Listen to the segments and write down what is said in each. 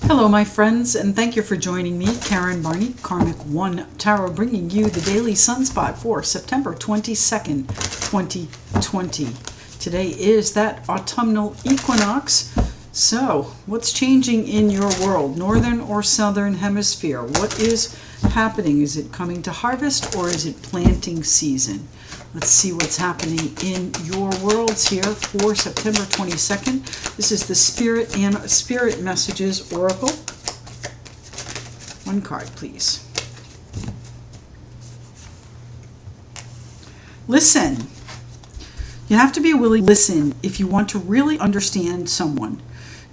Hello, my friends, and thank you for joining me, Karen Barney, Karmic One Tarot, bringing you the daily sunspot for September 22nd, 2020. Today is that autumnal equinox. So, what's changing in your world, northern or southern hemisphere? What is happening? Is it coming to harvest or is it planting season? Let's see what's happening in your worlds here for September 22nd. This is the Spirit and Spirit Messages Oracle. One card, please. Listen. You have to be willing to listen if you want to really understand someone.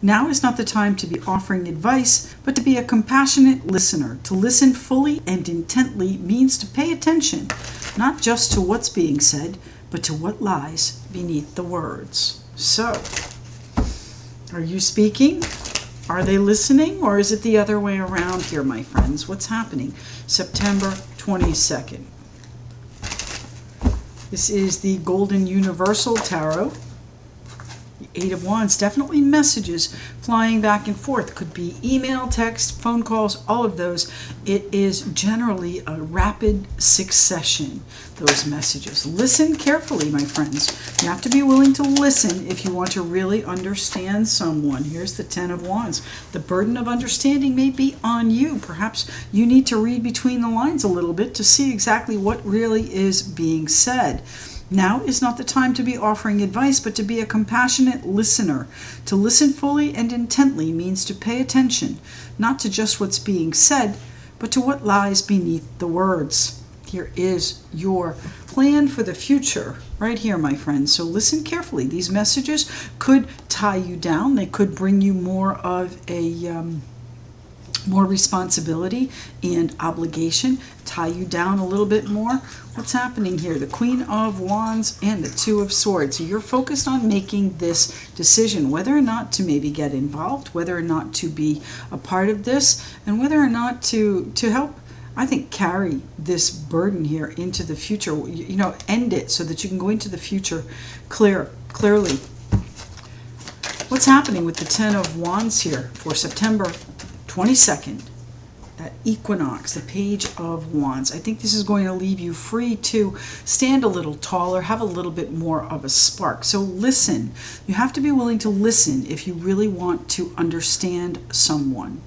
Now is not the time to be offering advice, but to be a compassionate listener. To listen fully and intently means to pay attention, not just to what's being said, but to what lies beneath the words. So, are you speaking? Are they listening? Or is it the other way around here, my friends? What's happening? September 22nd. This is the Golden Universal Tarot. The Eight of Wands, definitely messages flying back and forth. Could be email, text, phone calls, all of those. It is generally a rapid succession, those messages. Listen carefully, my friends. You have to be willing to listen if you want to really understand someone. Here's the Ten of Wands. The burden of understanding may be on you. Perhaps you need to read between the lines a little bit to see exactly what really is being said. Now is not the time to be offering advice, but to be a compassionate listener. To listen fully and intently means to pay attention, not to just what's being said, but to what lies beneath the words. Here is your plan for the future, right here, my friends. So listen carefully. These messages could tie you down. They could bring you more of a more responsibility and obligation, tie you down a little bit more. What's happening here? The Queen of Wands and the Two of Swords. So you're focused on making this decision, whether or not to maybe get involved, whether or not to be a part of this, and whether or not to help, I think, carry this burden here into the future. You know, end it so that you can go into the future clearly. What's happening with the Ten of Wands here for September 22nd, that equinox, the Page of Wands? I think this is going to leave you free to stand a little taller, have a little bit more of a spark. So listen. You have to be willing to listen if you really want to understand someone.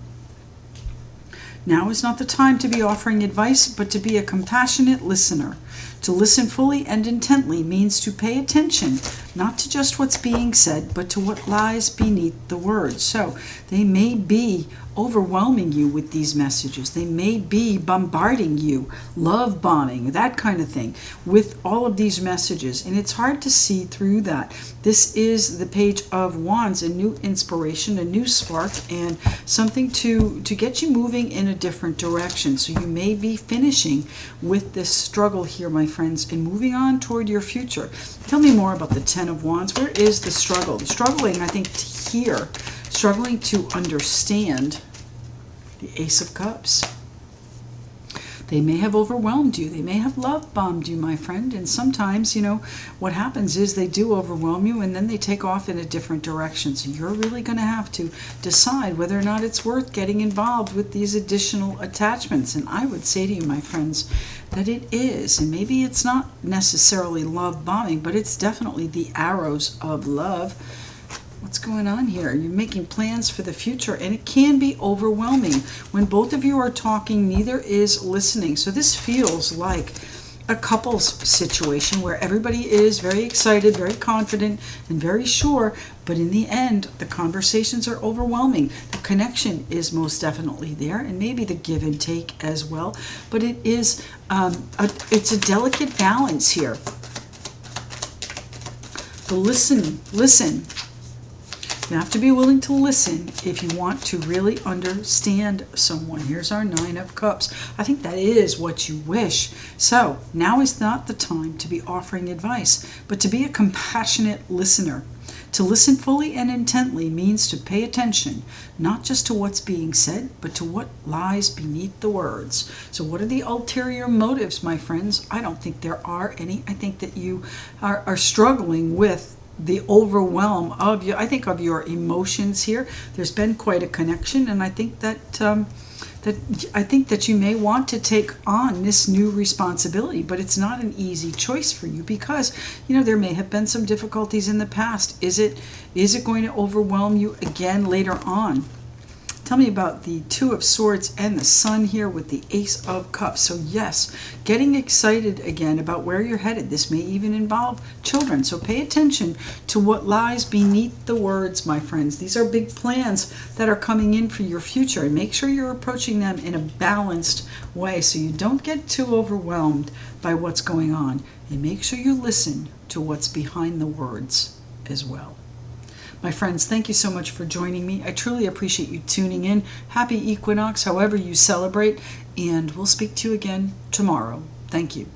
Now is not the time to be offering advice, but to be a compassionate listener. To listen fully and intently means to pay attention, not to just what's being said, but to what lies beneath the words. So they may be overwhelming you with these messages. They may be bombarding you, love bombing, that kind of thing, with all of these messages. And it's hard to see through that. This is the Page of Wands, a new inspiration, a new spark, and something to get you moving in a different direction. So you may be finishing with this struggle here, my friends, and moving on toward your future. Tell me more about the Ten of Wands. Where is the struggle? The struggling, I think, here, struggling to understand the Ace of Cups. They may have overwhelmed you. They may have love bombed you, my friend. And sometimes, you know, what happens is they do overwhelm you and then they take off in a different direction. So you're really going to have to decide whether or not it's worth getting involved with these additional attachments. And I would say to you, my friends, that it is. And maybe it's not necessarily love bombing, but it's definitely the arrows of love. What's going on here? You're making plans for the future, and it can be overwhelming. When both of you are talking, neither is listening. So this feels like a couples situation where everybody is very excited, very confident, and very sure, but in the end, the conversations are overwhelming. The connection is most definitely there, and maybe the give and take as well. But it is it's a delicate balance here. So listen. You have to be willing to listen if you want to really understand someone. Here's our Nine of Cups. I think that is what you wish. So now is not the time to be offering advice, but to be a compassionate listener. To listen fully and intently means to pay attention, not just to what's being said, but to what lies beneath the words. So what are the ulterior motives, my friends? I don't think there are any. I think that you are struggling with the overwhelm of you. I think of your emotions here. There's been quite a connection, and I think that you may want to take on this new responsibility, but it's not an easy choice for you because, there may have been some difficulties in the past. Is it going to overwhelm you again later on? Tell me about the Two of Swords and the Sun here with the Ace of Cups. So yes, getting excited again about where you're headed. This may even involve children. So pay attention to what lies beneath the words, my friends. These are big plans that are coming in for your future. And make sure you're approaching them in a balanced way so you don't get too overwhelmed by what's going on. And make sure you listen to what's behind the words as well. My friends, thank you so much for joining me. I truly appreciate you tuning in. Happy equinox, however you celebrate, and we'll speak to you again tomorrow. Thank you.